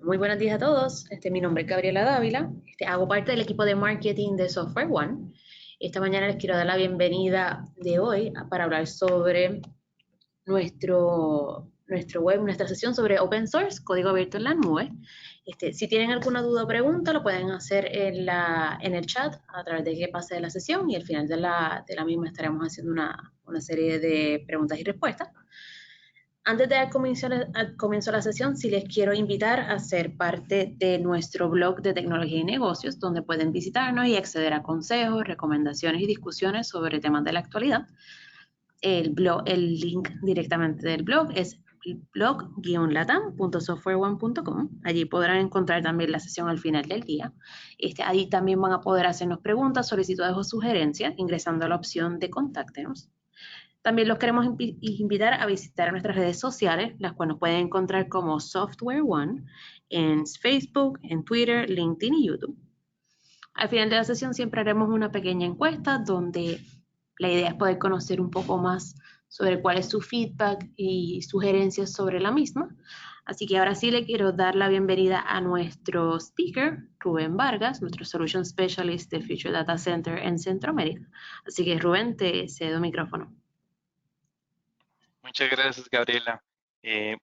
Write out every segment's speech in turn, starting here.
Muy buenos días a todos. Mi nombre es Gabriela Dávila. Hago parte del equipo de marketing de Software One. Esta mañana les quiero dar la bienvenida de hoy para hablar sobre nuestro web, nuestra sesión sobre Open Source, código abierto en la nube. Si tienen alguna duda o pregunta, lo pueden hacer en el chat a través de que pase de la sesión y al final de la misma estaremos haciendo una serie de preguntas y respuestas. Antes de dar comienzo a la sesión, sí les quiero invitar a ser parte de nuestro blog de tecnología y negocios, donde pueden visitarnos y acceder a consejos, recomendaciones y discusiones sobre temas de la actualidad. El link directamente del blog es blog-latam.softwareone.com. Allí podrán encontrar también la sesión al final del día. Ahí también van a poder hacernos preguntas, solicitudes o sugerencias ingresando a la opción de contáctenos. También los queremos invitar a visitar nuestras redes sociales, las cuales nos pueden encontrar como Software One en Facebook, en Twitter, LinkedIn y YouTube. Al final de la sesión siempre haremos una pequeña encuesta donde la idea es poder conocer un poco más sobre cuál es su feedback y sugerencias sobre la misma. Así que ahora sí le quiero dar la bienvenida a nuestro speaker, Rubén Vargas, nuestro Solution Specialist de Future Data Center en Centroamérica. Así que Rubén, te cedo el micrófono. Muchas gracias, Gabriela.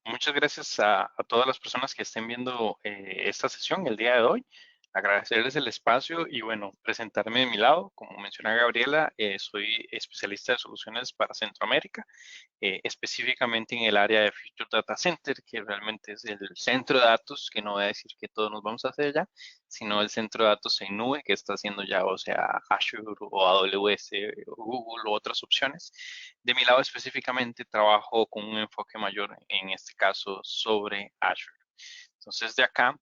Muchas gracias a todas las personas que estén viendo esta sesión el día de hoy. Agradecerles el espacio y, bueno, presentarme de mi lado. Como menciona Gabriela, soy especialista de soluciones para Centroamérica, específicamente en el área de Future Data Center, que realmente es el centro de datos, que no voy a decir que todos nos vamos a hacer ya, sino el centro de datos en nube que está haciendo ya, o sea, Azure o AWS o Google o otras opciones. De mi lado específicamente trabajo con un enfoque mayor, en este caso, sobre Azure. Entonces, de acá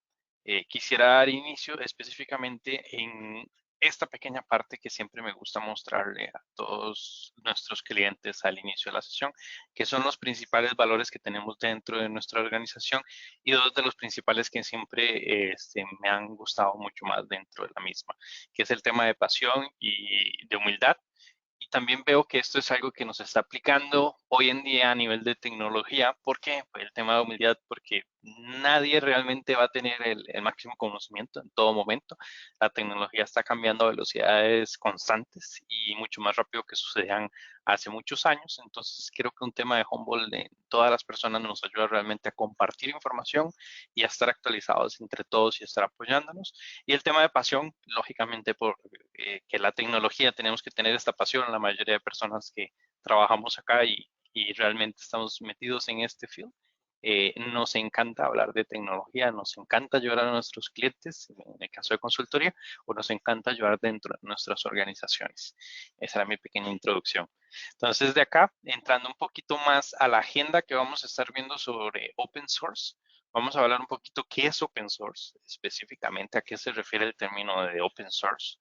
quisiera dar inicio específicamente en esta pequeña parte que siempre me gusta mostrarle a todos nuestros clientes al inicio de la sesión, que son los principales valores que tenemos dentro de nuestra organización y dos de los principales que siempre me han gustado mucho más dentro de la misma, que es el tema de pasión y de humildad. Y también veo que esto es algo que nos está aplicando hoy en día a nivel de tecnología. ¿Por qué? Pues el tema de humildad, porque nadie realmente va a tener el máximo conocimiento en todo momento. La tecnología está cambiando a velocidades constantes y mucho más rápido que sucedían hace muchos años. Entonces, creo que un tema de Humble de todas las personas nos ayuda realmente a compartir información y a estar actualizados entre todos y estar apoyándonos. Y el tema de pasión, lógicamente, por que la tecnología tenemos que tener esta pasión, la mayoría de personas que trabajamos acá y realmente estamos metidos en este field. Nos encanta hablar de tecnología, nos encanta ayudar a nuestros clientes, en el caso de consultoría, o nos encanta ayudar dentro de nuestras organizaciones. Esa era mi pequeña introducción. Entonces, de acá, entrando un poquito más a la agenda que vamos a estar viendo sobre Open Source, vamos a hablar un poquito qué es Open Source, específicamente a qué se refiere el término de Open Source,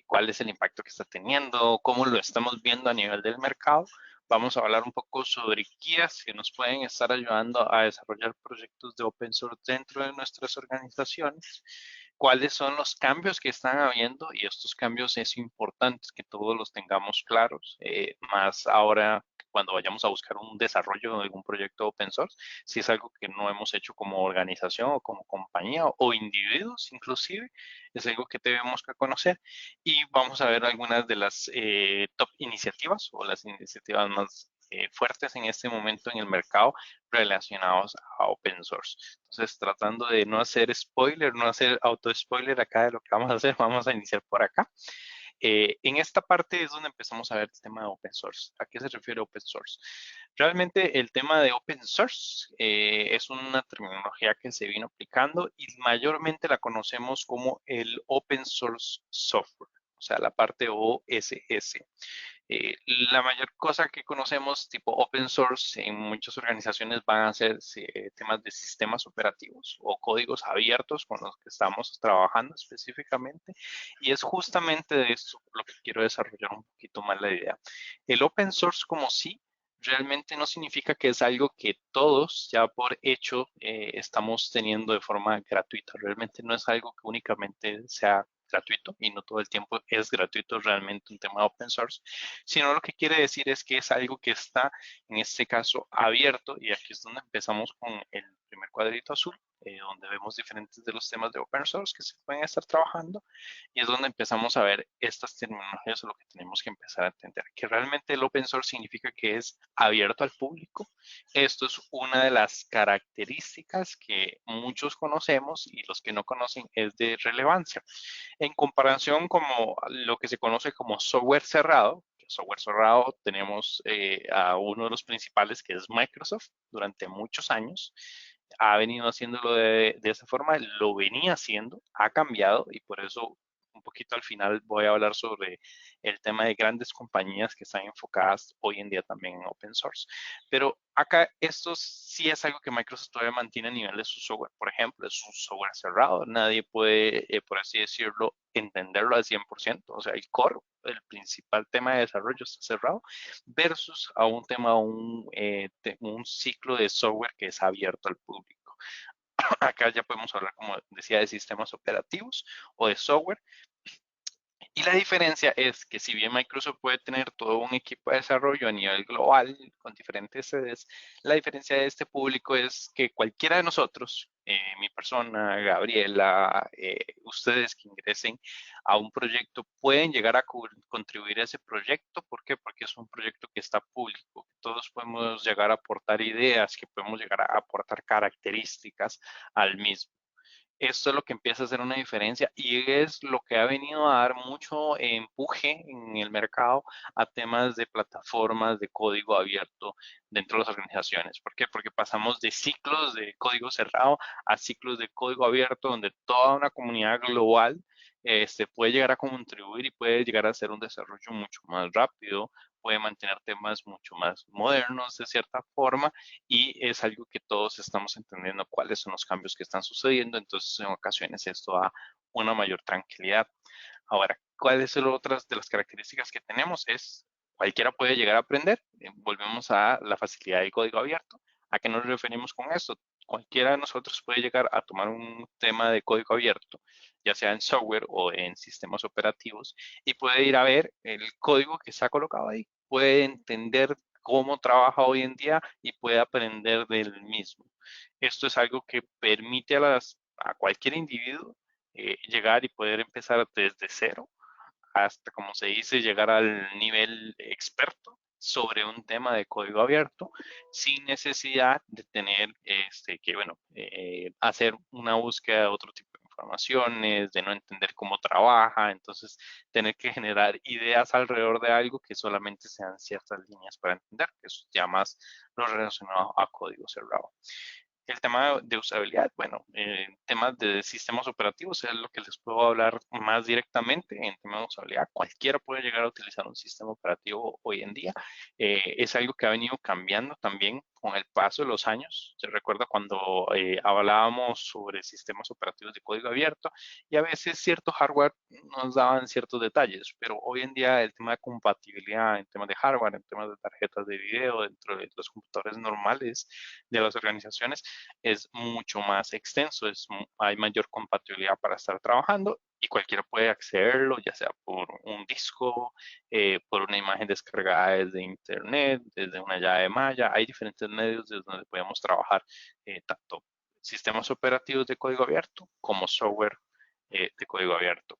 cuál es el impacto que está teniendo, cómo lo estamos viendo a nivel del mercado. Vamos a hablar un poco sobre guías que nos pueden estar ayudando a desarrollar proyectos de Open Source dentro de nuestras organizaciones, cuáles son los cambios que están habiendo, y estos cambios es importante que todos los tengamos claros, más ahora cuando vayamos a buscar un desarrollo de algún proyecto open source, si es algo que no hemos hecho como organización o como compañía o individuos inclusive, es algo que tenemos que conocer. Y vamos a ver algunas de las top iniciativas o las iniciativas más fuertes en este momento en el mercado relacionados a open source. Entonces, tratando de no hacer spoiler, no hacer auto-spoiler acá de lo que vamos a hacer, vamos a iniciar por acá. En esta parte es donde empezamos a ver el tema de open source. ¿A qué se refiere open source? Realmente el tema de open source es una terminología que se vino aplicando y mayormente la conocemos como el open source software, o sea, la parte OSS. La mayor cosa que conocemos tipo open source en muchas organizaciones van a ser temas de sistemas operativos o códigos abiertos con los que estamos trabajando específicamente, y es justamente de esto lo que quiero desarrollar un poquito más la idea. El open source como sí realmente no significa que es algo que todos ya por hecho estamos teniendo de forma gratuita. Realmente no es algo que únicamente sea gratuito y no todo el tiempo es gratuito realmente un tema de open source, sino lo que quiere decir es que es algo que está en este caso abierto, y aquí es donde empezamos con primer cuadrito azul, donde vemos diferentes de los temas de open source que se pueden estar trabajando, y es donde empezamos a ver estas terminologías o lo que tenemos que empezar a entender, que realmente el open source significa que es abierto al público. Esto es una de las características que muchos conocemos y los que no conocen es de relevancia. En comparación como lo que se conoce como software cerrado, software cerrado tenemos a uno de los principales que es Microsoft durante muchos años. Ha venido haciéndolo de esa forma, lo venía haciendo, ha cambiado y por eso un poquito al final voy a hablar sobre el tema de grandes compañías que están enfocadas hoy en día también en open source. Pero acá esto sí es algo que Microsoft todavía mantiene a nivel de su software. Por ejemplo, es un software cerrado. Nadie puede, por así decirlo, entenderlo al 100%. O sea, el core, el principal tema de desarrollo está cerrado versus a un tema, un ciclo de software que es abierto al público. Acá ya podemos hablar, como decía, de sistemas operativos o de software. Y la diferencia es que si bien Microsoft puede tener todo un equipo de desarrollo a nivel global con diferentes sedes, la diferencia de este público es que cualquiera de nosotros, mi persona, Gabriela, ustedes que ingresen a un proyecto, pueden llegar a contribuir a ese proyecto. ¿Por qué? Porque es un proyecto que está público. Todos podemos llegar a aportar ideas, que podemos llegar a aportar características al mismo. Esto es lo que empieza a hacer una diferencia y es lo que ha venido a dar mucho empuje en el mercado a temas de plataformas de código abierto dentro de las organizaciones. ¿Por qué? Porque pasamos de ciclos de código cerrado a ciclos de código abierto donde toda una comunidad global puede llegar a contribuir y puede llegar a hacer un desarrollo mucho más rápido, puede mantener temas mucho más modernos de cierta forma y es algo que todos estamos entendiendo cuáles son los cambios que están sucediendo, entonces en ocasiones esto da una mayor tranquilidad. Ahora, ¿cuáles son otras de las características que tenemos? Es cualquiera puede llegar a aprender, volvemos a la facilidad del código abierto. ¿A qué nos referimos con esto? Cualquiera de nosotros puede llegar a tomar un tema de código abierto, ya sea en software o en sistemas operativos, y puede ir a ver el código que está colocado ahí, puede entender cómo trabaja hoy en día y puede aprender del mismo. Esto es algo que permite a cualquier individuo llegar y poder empezar desde cero hasta, como se dice, llegar al nivel experto sobre un tema de código abierto sin necesidad de tener hacer una búsqueda de otro tipo de informaciones, de no entender cómo trabaja, entonces tener que generar ideas alrededor de algo que solamente sean ciertas líneas para entender, que eso ya más lo relacionado a código cerrado. El tema de usabilidad, bueno, temas de sistemas operativos es lo que les puedo hablar más directamente. En temas de usabilidad, cualquiera puede llegar a utilizar un sistema operativo hoy en día. Es algo que ha venido cambiando también con el paso de los años. Se recuerda cuando hablábamos sobre sistemas operativos de código abierto y a veces cierto hardware nos daban ciertos detalles, pero hoy en día el tema de compatibilidad en temas de hardware, en temas de tarjetas de video dentro de los computadores normales de las organizaciones es mucho más extenso, hay mayor compatibilidad para estar trabajando y cualquiera puede accederlo, ya sea por un disco, por una imagen descargada desde internet, desde una llave Maya. Hay diferentes medios desde donde podemos trabajar tanto sistemas operativos de código abierto como software de código abierto.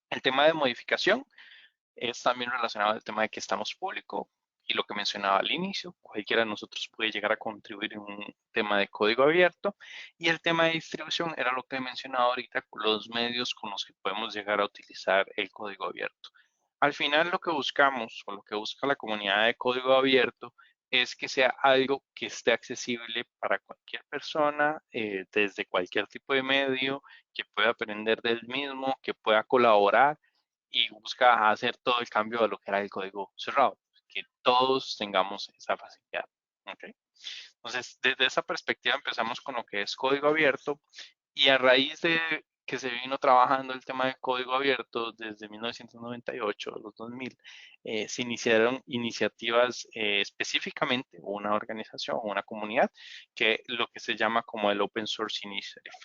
El tema de modificación es también relacionado al tema de que estamos público y lo que mencionaba al inicio, cualquiera de nosotros puede llegar a contribuir en un tema de código abierto y el tema de distribución era lo que he mencionado ahorita, los medios con los que podemos llegar a utilizar el código abierto. Al final lo que buscamos o lo que busca la comunidad de código abierto es que sea algo que esté accesible para cualquier persona, desde cualquier tipo de medio, que pueda aprender del mismo, que pueda colaborar y busca hacer todo el cambio de lo que era el código cerrado, que todos tengamos esa facilidad. ¿Okay? Entonces, desde esa perspectiva empezamos con lo que es código abierto y a raíz de que se vino trabajando el tema de código abierto desde 1998 a los 2000, se iniciaron iniciativas específicamente, una organización, una comunidad, que lo que se llama como el Open Source Initiative.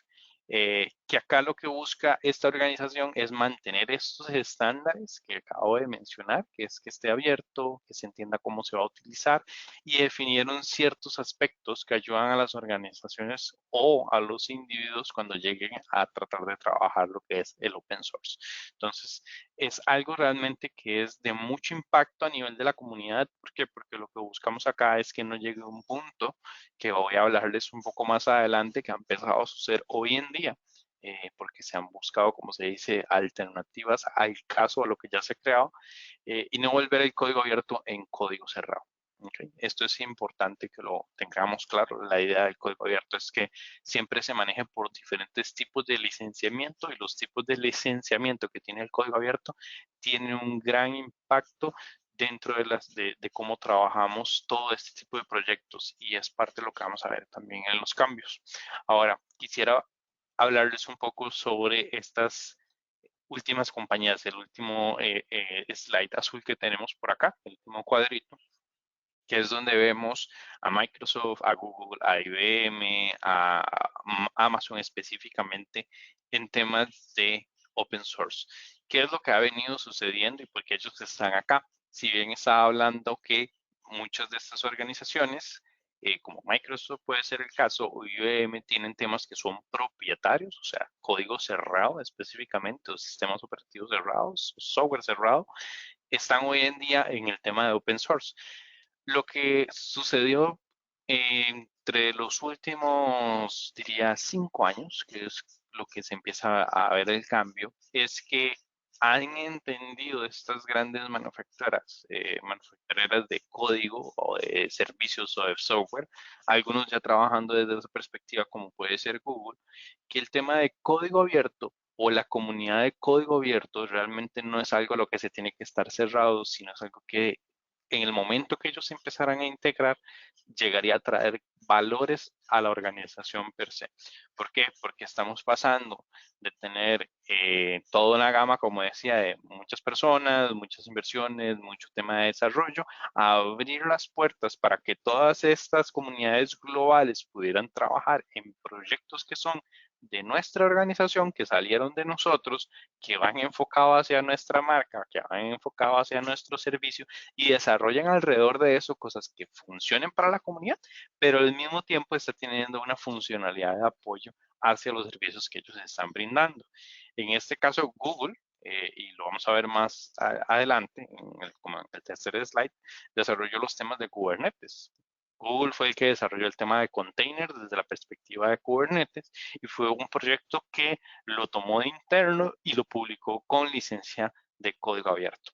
que acá lo que busca esta organización es mantener estos estándares que acabo de mencionar, que es que esté abierto, que se entienda cómo se va a utilizar, y definieron ciertos aspectos que ayudan a las organizaciones o a los individuos cuando lleguen a tratar de trabajar lo que es el open source. Entonces, es algo realmente que es de mucho impacto a nivel de la comunidad. ¿Por qué? Porque lo que buscamos acá es que no llegue a un punto que voy a hablarles un poco más adelante, que ha empezado a suceder hoy en día, porque se han buscado, como se dice, alternativas al caso, a lo que ya se ha creado, y no volver el código abierto en código cerrado. Okay. Esto es importante que lo tengamos claro. La idea del código abierto es que siempre se maneje por diferentes tipos de licenciamiento, y los tipos de licenciamiento que tiene el código abierto tienen un gran impacto dentro de cómo trabajamos todo este tipo de proyectos, y es parte de lo que vamos a ver también en los cambios. Ahora, quisiera hablarles un poco sobre estas últimas compañías, el último slide azul que tenemos por acá, el último cuadrito, que es donde vemos a Microsoft, a Google, a IBM, a Amazon específicamente en temas de open source. ¿Qué es lo que ha venido sucediendo y por qué ellos están acá? Si bien estaba hablando que muchas de estas organizaciones, como Microsoft puede ser el caso, o IBM, tienen temas que son propietarios, o sea, código cerrado específicamente, o sistemas operativos cerrados, software cerrado, están hoy en día en el tema de open source. Lo que sucedió entre los últimos, diría, 5 años, que es lo que se empieza a ver el cambio, es que han entendido estas grandes manufactureras de código o de servicios o de software, algunos ya trabajando desde esa perspectiva, como puede ser Google, que el tema de código abierto o la comunidad de código abierto realmente no es algo a lo que se tiene que estar cerrado, sino es algo que en el momento que ellos empezaran a integrar, llegaría a traer valores a la organización per se. ¿Por qué? Porque estamos pasando de tener toda una gama, como decía, de muchas personas, muchas inversiones, mucho tema de desarrollo, a abrir las puertas para que todas estas comunidades globales pudieran trabajar en proyectos que son de nuestra organización, que salieron de nosotros, que van enfocados hacia nuestra marca, que van enfocados hacia nuestro servicio, y desarrollen alrededor de eso cosas que funcionen para la comunidad, pero al mismo tiempo está teniendo una funcionalidad de apoyo hacia los servicios que ellos están brindando. En este caso, Google, y lo vamos a ver más adelante, como en el tercer slide, desarrolló los temas de Kubernetes. Google fue el que desarrolló el tema de containers desde la perspectiva de Kubernetes, y fue un proyecto que lo tomó de interno y lo publicó con licencia de código abierto,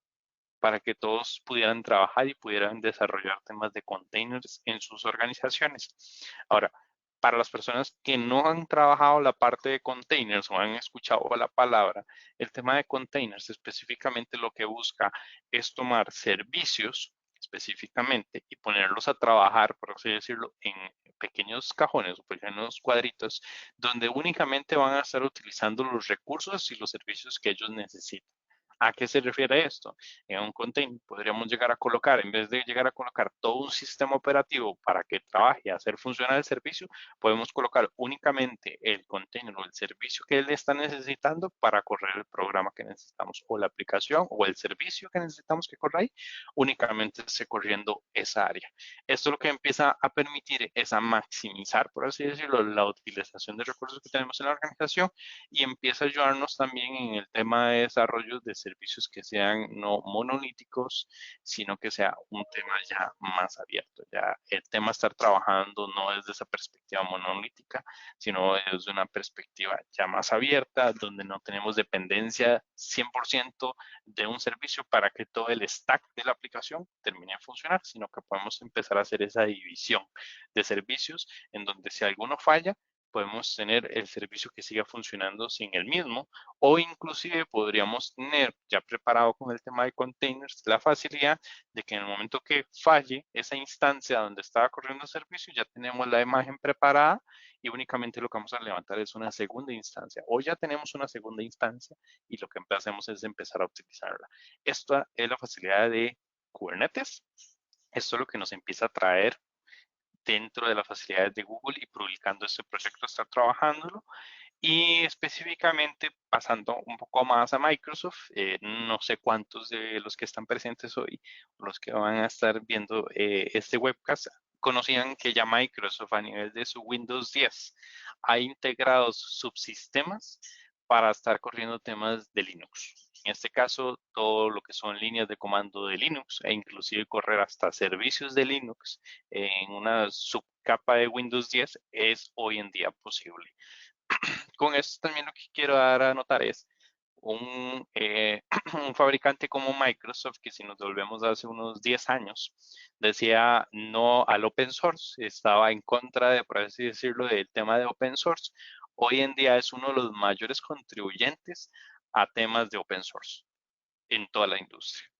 para que todos pudieran trabajar y pudieran desarrollar temas de containers en sus organizaciones. Ahora, para las personas que no han trabajado la parte de containers o han escuchado la palabra, el tema de containers específicamente lo que busca es tomar servicios específicamente y ponerlos a trabajar, por así decirlo, en pequeños cajones o pequeños cuadritos, donde únicamente van a estar utilizando los recursos y los servicios que ellos necesitan. ¿A qué se refiere esto? En un container podríamos llegar a colocar, en vez de llegar a colocar todo un sistema operativo para que trabaje y hacer funcionar el servicio, podemos colocar únicamente el container o el servicio que él está necesitando para correr el programa que necesitamos, o la aplicación o el servicio que necesitamos que corra ahí, únicamente esté corriendo esa área. Esto lo que empieza a permitir es a maximizar, por así decirlo, la utilización de recursos que tenemos en la organización, y empieza a ayudarnos también en el tema de desarrollo de servicios que sean no monolíticos, sino que sea un tema ya más abierto. Ya el tema estar trabajando no desde esa perspectiva monolítica, sino desde una perspectiva ya más abierta, donde no tenemos dependencia 100% de un servicio para que todo el stack de la aplicación termine de funcionar, sino que podemos empezar a hacer esa división de servicios, en donde si alguno falla, podemos tener el servicio que siga funcionando sin el mismo, o inclusive podríamos tener ya preparado con el tema de containers la facilidad de que en el momento que falle esa instancia donde estaba corriendo el servicio, ya tenemos la imagen preparada y únicamente lo que vamos a levantar es una segunda instancia, o ya tenemos una segunda instancia y lo que hacemos es empezar a utilizarla. Esta es la facilidad de Kubernetes. Esto es lo que nos empieza a traer dentro de las facilidades de Google, y publicando este proyecto está trabajándolo. Y específicamente, pasando un poco más a Microsoft, no sé cuántos de los que están presentes hoy, los que van a estar viendo este webcast, conocían que ya Microsoft a nivel de su Windows 10 ha integrado subsistemas para estar corriendo temas de Linux. En este caso, todo lo que son líneas de comando de Linux e inclusive correr hasta servicios de Linux en una subcapa de Windows 10 es hoy en día posible. Con esto también lo que quiero dar a notar es un fabricante como Microsoft, que si nos volvemos hace unos 10 años, decía no al open source, estaba en contra de, por así decirlo, del tema de open source. Hoy en día es uno de los mayores contribuyentes a temas de open source en toda la industria.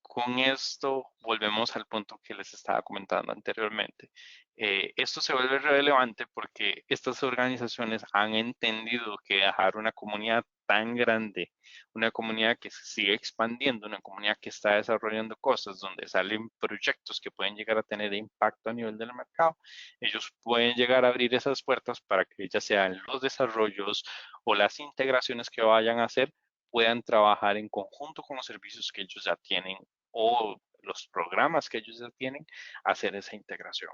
Con esto volvemos al punto que les estaba comentando anteriormente. Esto se vuelve relevante porque estas organizaciones han entendido que dejar una comunidad tan grande, una comunidad que se sigue expandiendo, una comunidad que está desarrollando cosas donde salen proyectos que pueden llegar a tener impacto a nivel del mercado, ellos pueden llegar a abrir esas puertas para que ya sean los desarrollos o las integraciones que vayan a hacer puedan trabajar en conjunto con los servicios que ellos ya tienen o los programas que ellos ya tienen, hacer esa integración.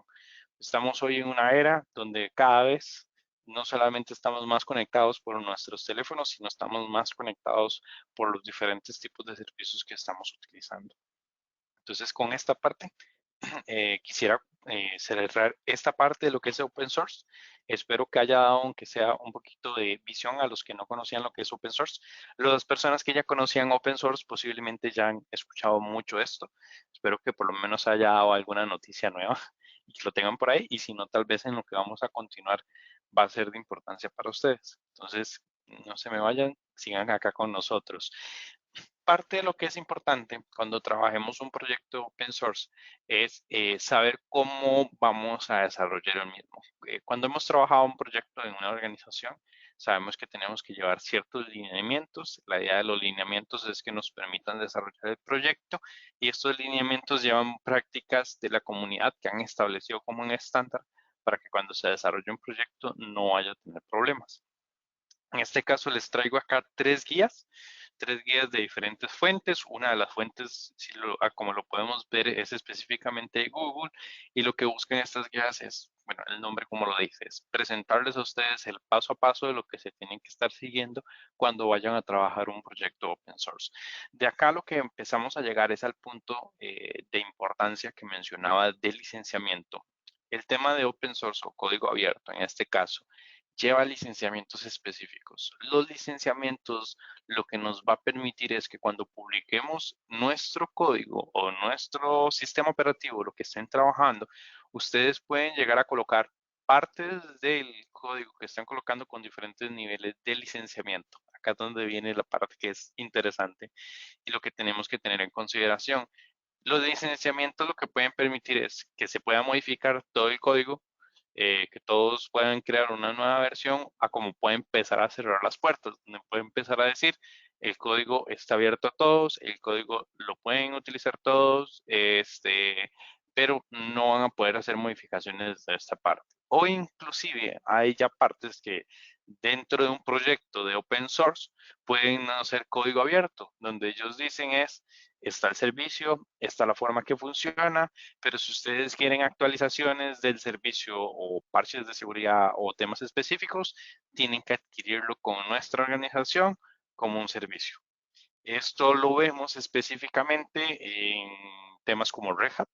Estamos hoy en una era donde cada vez no solamente estamos más conectados por nuestros teléfonos, sino estamos más conectados por los diferentes tipos de servicios que estamos utilizando. Entonces, con esta parte, quisiera cerrar esta parte de lo que es open source. Espero que haya dado, aunque sea un poquito de visión a los que no conocían lo que es open source. Las personas que ya conocían open source posiblemente ya han escuchado mucho esto. Espero que por lo menos haya dado alguna noticia nueva y que lo tengan por ahí. Y si no, tal vez en lo que vamos a continuar va a ser de importancia para ustedes. Entonces, no se me vayan, sigan acá con nosotros. Parte de lo que es importante cuando trabajemos un proyecto open source es saber cómo vamos a desarrollar el mismo. Cuando hemos trabajado un proyecto en una organización, sabemos que tenemos que llevar ciertos lineamientos. La idea de los lineamientos es que nos permitan desarrollar el proyecto y estos lineamientos llevan prácticas de la comunidad que han establecido como un estándar para que cuando se desarrolle un proyecto no vaya a tener problemas. En este caso les traigo acá tres guías de diferentes fuentes. Una de las fuentes, como lo podemos ver, es específicamente de Google y lo que buscan estas guías es, bueno, el nombre como lo dice, es presentarles a ustedes el paso a paso de lo que se tienen que estar siguiendo cuando vayan a trabajar un proyecto open source. De acá lo que empezamos a llegar es al punto de importancia que mencionaba del licenciamiento. El tema de open source o código abierto, en este caso, lleva licenciamientos específicos. Los licenciamientos lo que nos va a permitir es que cuando publiquemos nuestro código o nuestro sistema operativo, lo que estén trabajando, ustedes pueden llegar a colocar partes del código que están colocando con diferentes niveles de licenciamiento. Acá es donde viene la parte que es interesante y lo que tenemos que tener en consideración. Los licenciamientos lo que pueden permitir es que se pueda modificar todo el código, que todos puedan crear una nueva versión, a como puede empezar a cerrar las puertas, donde puede empezar a decir, el código está abierto a todos, el código lo pueden utilizar todos, pero no van a poder hacer modificaciones de esta parte. O inclusive hay ya partes que dentro de un proyecto de open source pueden hacer código abierto, donde ellos dicen está el servicio, está la forma que funciona, pero si ustedes quieren actualizaciones del servicio o parches de seguridad o temas específicos, tienen que adquirirlo con nuestra organización como un servicio. Esto lo vemos específicamente en temas como Red Hat.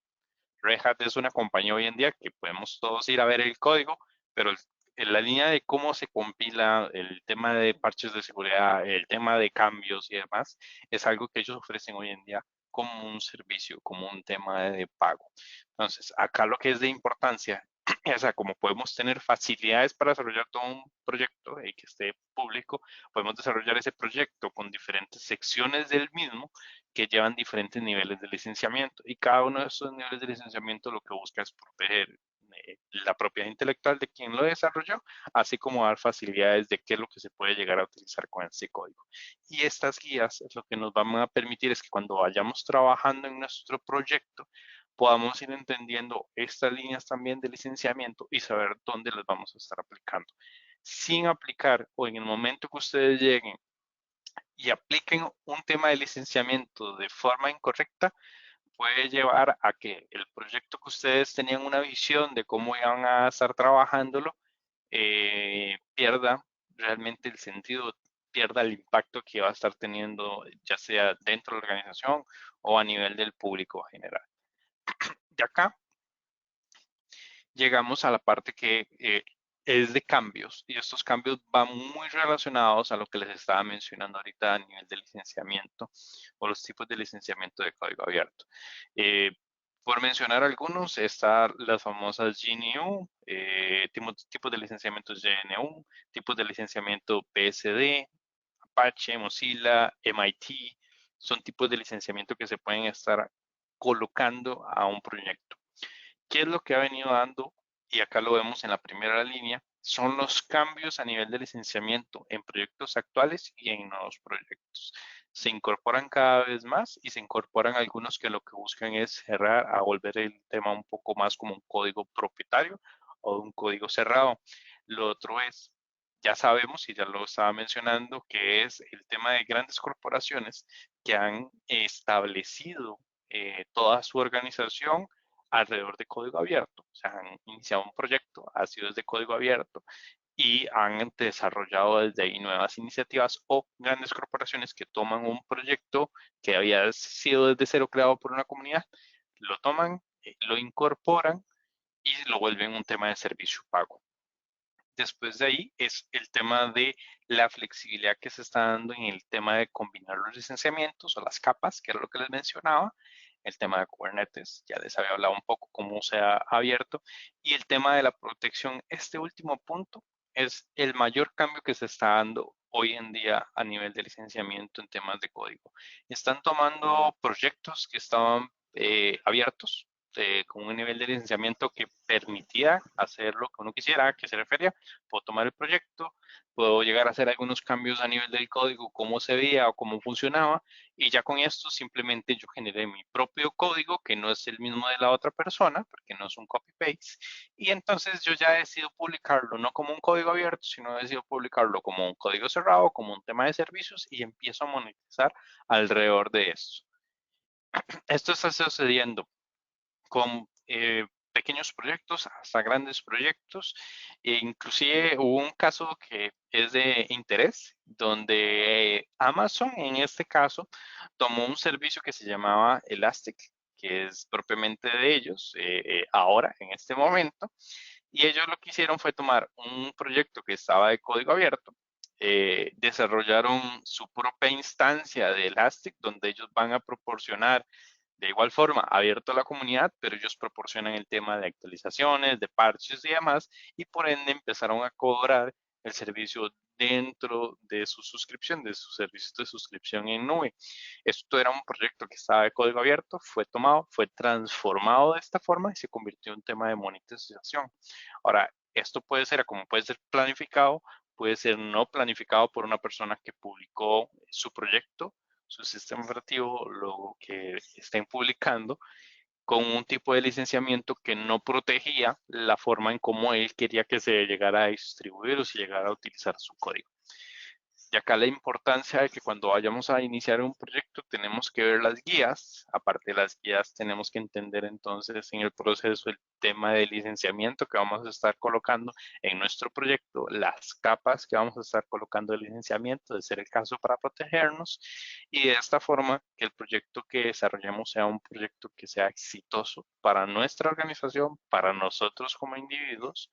Red Hat es una compañía hoy en día que podemos todos ir a ver el código, pero en la línea de cómo se compila, el tema de parches de seguridad, el tema de cambios y demás, es algo que ellos ofrecen hoy en día como un servicio, como un tema de pago. Entonces, acá lo que es de importancia, o sea, como podemos tener facilidades para desarrollar todo un proyecto y que esté público, podemos desarrollar ese proyecto con diferentes secciones del mismo que llevan diferentes niveles de licenciamiento y cada uno de esos niveles de licenciamiento lo que busca es proteger la propiedad intelectual de quien lo desarrolló, así como dar facilidades de qué es lo que se puede llegar a utilizar con ese código. Y estas guías lo que nos van a permitir es que cuando vayamos trabajando en nuestro proyecto, podamos ir entendiendo estas líneas también de licenciamiento y saber dónde las vamos a estar aplicando. sin aplicar o en el momento que ustedes lleguen y apliquen un tema de licenciamiento de forma incorrecta, puede llevar a que el proyecto que ustedes tenían una visión de cómo iban a estar trabajándolo, pierda realmente el sentido, pierda el impacto que va a estar teniendo, ya sea dentro de la organización o a nivel del público general. De acá llegamos a la parte que es de cambios, y estos cambios van muy relacionados a lo que les estaba mencionando ahorita a nivel de licenciamiento o los tipos de licenciamiento de código abierto. Por mencionar algunos, están las famosas GNU, tipos de licenciamiento GNU, tipos de licenciamiento PSD, Apache, Mozilla, MIT, son tipos de licenciamiento que se pueden estar colocando a un proyecto. ¿Qué es lo que ha venido dando? Y acá lo vemos en la primera línea, son los cambios a nivel de licenciamiento en proyectos actuales y en nuevos proyectos. Se incorporan cada vez más y se incorporan algunos que lo que buscan es cerrar, a volver el tema un poco más como un código propietario o un código cerrado. Lo otro es, ya sabemos y ya lo estaba mencionando, que es el tema de grandes corporaciones que han establecido toda su organización alrededor de código abierto. O sea, han iniciado un proyecto, ha sido desde código abierto y han desarrollado desde ahí nuevas iniciativas o grandes corporaciones que toman un proyecto que había sido desde cero creado por una comunidad, lo toman, lo incorporan y lo vuelven un tema de servicio pago. Después de ahí es el tema de la flexibilidad que se está dando en el tema de combinar los licenciamientos o las capas, que era lo que les mencionaba, el tema de Kubernetes, ya les había hablado un poco cómo se ha abierto, y el tema de la protección. Este último punto es el mayor cambio que se está dando hoy en día a nivel de licenciamiento en temas de código. Están tomando proyectos que estaban abiertos, con un nivel de licenciamiento que permitía hacer lo que uno quisiera, que se refería, puedo tomar el proyecto, puedo llegar a hacer algunos cambios a nivel del código, cómo se veía o cómo funcionaba, y ya con esto simplemente yo generé mi propio código, que no es el mismo de la otra persona, porque no es un copy-paste, y entonces yo ya decido publicarlo no como un código abierto, sino decido publicarlo como un código cerrado, como un tema de servicios, y empiezo a monetizar alrededor de esto. Esto está sucediendo con pequeños proyectos hasta grandes proyectos. E inclusive hubo un caso que es de interés, donde Amazon en este caso tomó un servicio que se llamaba Elastic, que es propiamente de ellos ahora, en este momento, y ellos lo que hicieron fue tomar un proyecto que estaba de código abierto, desarrollaron su propia instancia de Elastic, donde ellos van a proporcionar de igual forma abierto a la comunidad, pero ellos proporcionan el tema de actualizaciones, de parches y demás, y por ende empezaron a cobrar el servicio dentro de su suscripción, de sus servicios de suscripción en nube. Esto era un proyecto que estaba de código abierto, fue tomado, fue transformado de esta forma y se convirtió en un tema de monetización. Ahora, esto puede ser, como puede ser planificado, puede ser no planificado por una persona que publicó su proyecto, su sistema operativo, lo que estén publicando, con un tipo de licenciamiento que no protegía la forma en cómo él quería que se llegara a distribuir o si llegara a utilizar su código. Y acá la importancia de que cuando vayamos a iniciar un proyecto tenemos que ver las guías. Aparte de las guías, tenemos que entender entonces en el proceso el tema de licenciamiento que vamos a estar colocando en nuestro proyecto, las capas que vamos a estar colocando de licenciamiento, de ser el caso para protegernos, y de esta forma que el proyecto que desarrollemos sea un proyecto que sea exitoso para nuestra organización, para nosotros como individuos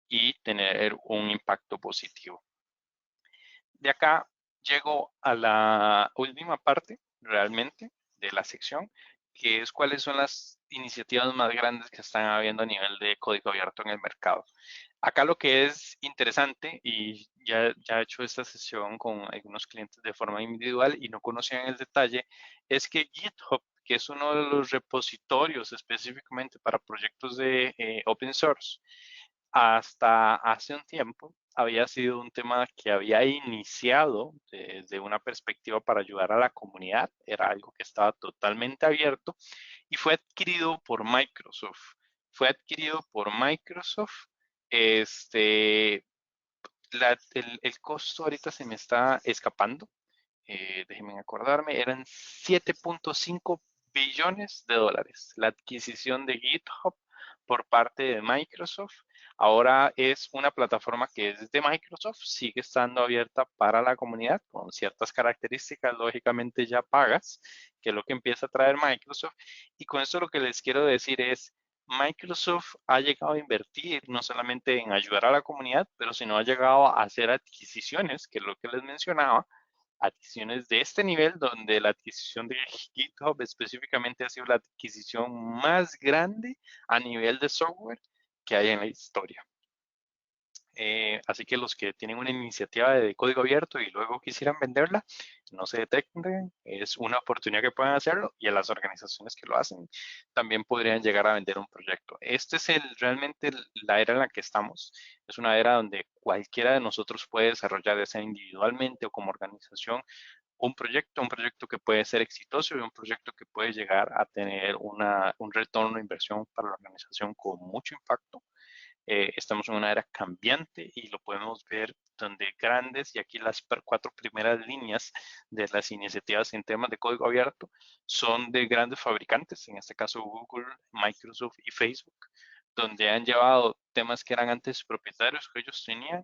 y tener un impacto positivo. De acá llego a la última parte realmente de la sección, que es cuáles son las iniciativas más grandes que están habiendo a nivel de código abierto en el mercado. Acá lo que es interesante, y ya he hecho esta sesión con algunos clientes de forma individual y no conocían el detalle, es que GitHub, que es uno de los repositorios específicamente para proyectos de open source, hasta hace un tiempo había sido un tema que había iniciado desde una perspectiva para ayudar a la comunidad, era algo que estaba totalmente abierto y fue adquirido por Microsoft. Fue adquirido por Microsoft este, el costo ahorita se me está escapando. Déjenme acordarme, eran 7.5 billones de dólares la adquisición de GitHub por parte de Microsoft. Ahora es una plataforma que es de Microsoft, sigue estando abierta para la comunidad con ciertas características, lógicamente ya pagas, que es lo que empieza a traer Microsoft. Y con esto lo que les quiero decir es, Microsoft ha llegado a invertir no solamente en ayudar a la comunidad, pero sino ha llegado a hacer adquisiciones, que es lo que les mencionaba, adquisiciones de este nivel, donde la adquisición de GitHub específicamente ha sido la adquisición más grande a nivel de software que hay en la historia. Así que los que tienen una iniciativa de código abierto y luego quisieran venderla, no se detecten, es una oportunidad que pueden hacerlo, y a las organizaciones que lo hacen también podrían llegar a vender un proyecto. Este es realmente la era en la que estamos. Es una era donde cualquiera de nosotros puede desarrollar, ya sea individualmente o como organización, un proyecto que puede ser exitoso y un proyecto que puede llegar a tener un retorno de inversión para la organización con mucho impacto. Estamos en una era cambiante y lo podemos ver donde grandes, y aquí las 4 primeras líneas de las iniciativas en temas de código abierto son de grandes fabricantes, en este caso Google, Microsoft y Facebook, donde han llevado temas que eran antes propietarios que ellos tenían,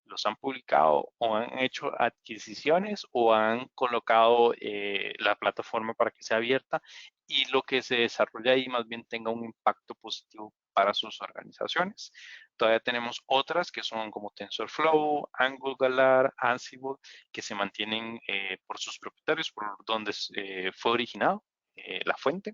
los han publicado o han hecho adquisiciones o han colocado la plataforma para que sea abierta y lo que se desarrolla ahí más bien tenga un impacto positivo para sus organizaciones. Todavía tenemos otras que son como TensorFlow, Angular, Ansible, que se mantienen por sus propietarios, por donde fue originado la fuente.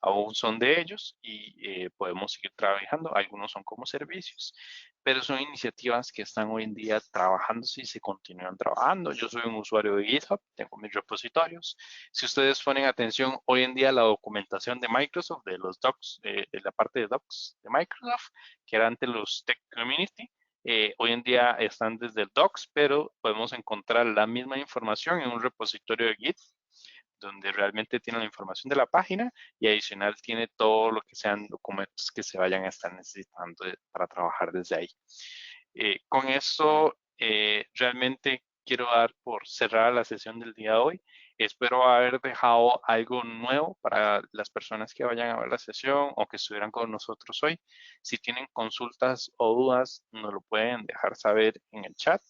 Aún son de ellos y podemos seguir trabajando. Algunos son como servicios, pero son iniciativas que están hoy en día trabajándose y se continúan trabajando. Yo soy un usuario de GitHub, tengo mis repositorios. Si ustedes ponen atención, hoy en día la documentación de Microsoft, de los docs, de la parte de docs de Microsoft, que era antes los Tech Community, hoy en día están desde el docs, pero podemos encontrar la misma información en un repositorio de Git, donde realmente tiene la información de la página y adicional tiene todo lo que sean documentos que se vayan a estar necesitando para trabajar desde ahí. Con eso, realmente quiero dar por cerrada la sesión del día de hoy. Espero haber dejado algo nuevo para las personas que vayan a ver la sesión o que estuvieran con nosotros hoy. Si tienen consultas o dudas, nos lo pueden dejar saber en el chat,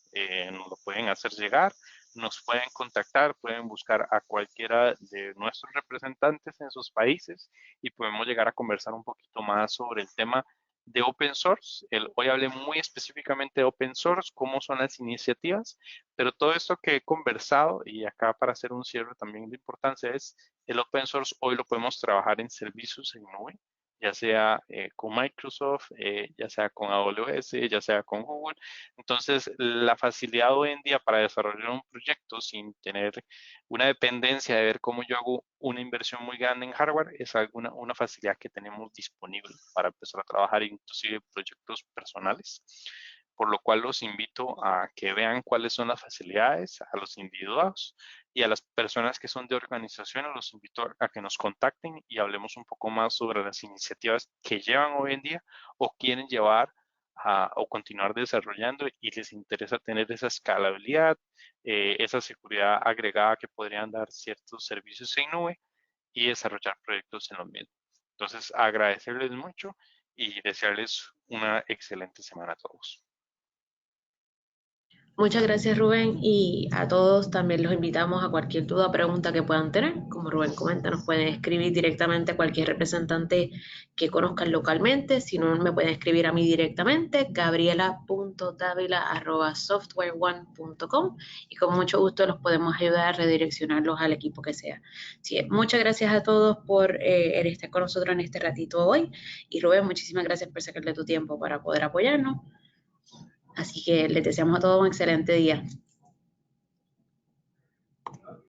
nos lo pueden hacer llegar. Nos pueden contactar, pueden buscar a cualquiera de nuestros representantes en sus países y podemos llegar a conversar un poquito más sobre el tema de open source. Hoy hablé muy específicamente de open source, cómo son las iniciativas, pero todo esto que he conversado, y acá para hacer un cierre también de importancia, es el open source hoy lo podemos trabajar en servicios en nube, ya sea con Microsoft, ya sea con AWS, ya sea con Google. Entonces, la facilidad hoy en día para desarrollar un proyecto sin tener una dependencia de ver cómo yo hago una inversión muy grande en hardware es una facilidad que tenemos disponible para empezar a trabajar inclusive proyectos personales. Por lo cual los invito a que vean cuáles son las facilidades a los individuos y a las personas que son de organizaciones, los invito a que nos contacten y hablemos un poco más sobre las iniciativas que llevan hoy en día o quieren llevar o continuar desarrollando y les interesa tener esa escalabilidad, esa seguridad agregada que podrían dar ciertos servicios en nube y desarrollar proyectos en los mismos. Entonces, agradecerles mucho y desearles una excelente semana a todos. Muchas gracias, Rubén, y a todos también los invitamos a cualquier duda o pregunta que puedan tener. Como Rubén comenta, nos pueden escribir directamente a cualquier representante que conozcan localmente. Si no, me pueden escribir a mí directamente, gabriela.davila@softwareone.com, y con mucho gusto los podemos ayudar a redireccionarlos al equipo que sea. Sí, muchas gracias a todos por estar con nosotros en este ratito hoy. Y Rubén, muchísimas gracias por sacarle tu tiempo para poder apoyarnos. Así que les deseamos a todos un excelente día.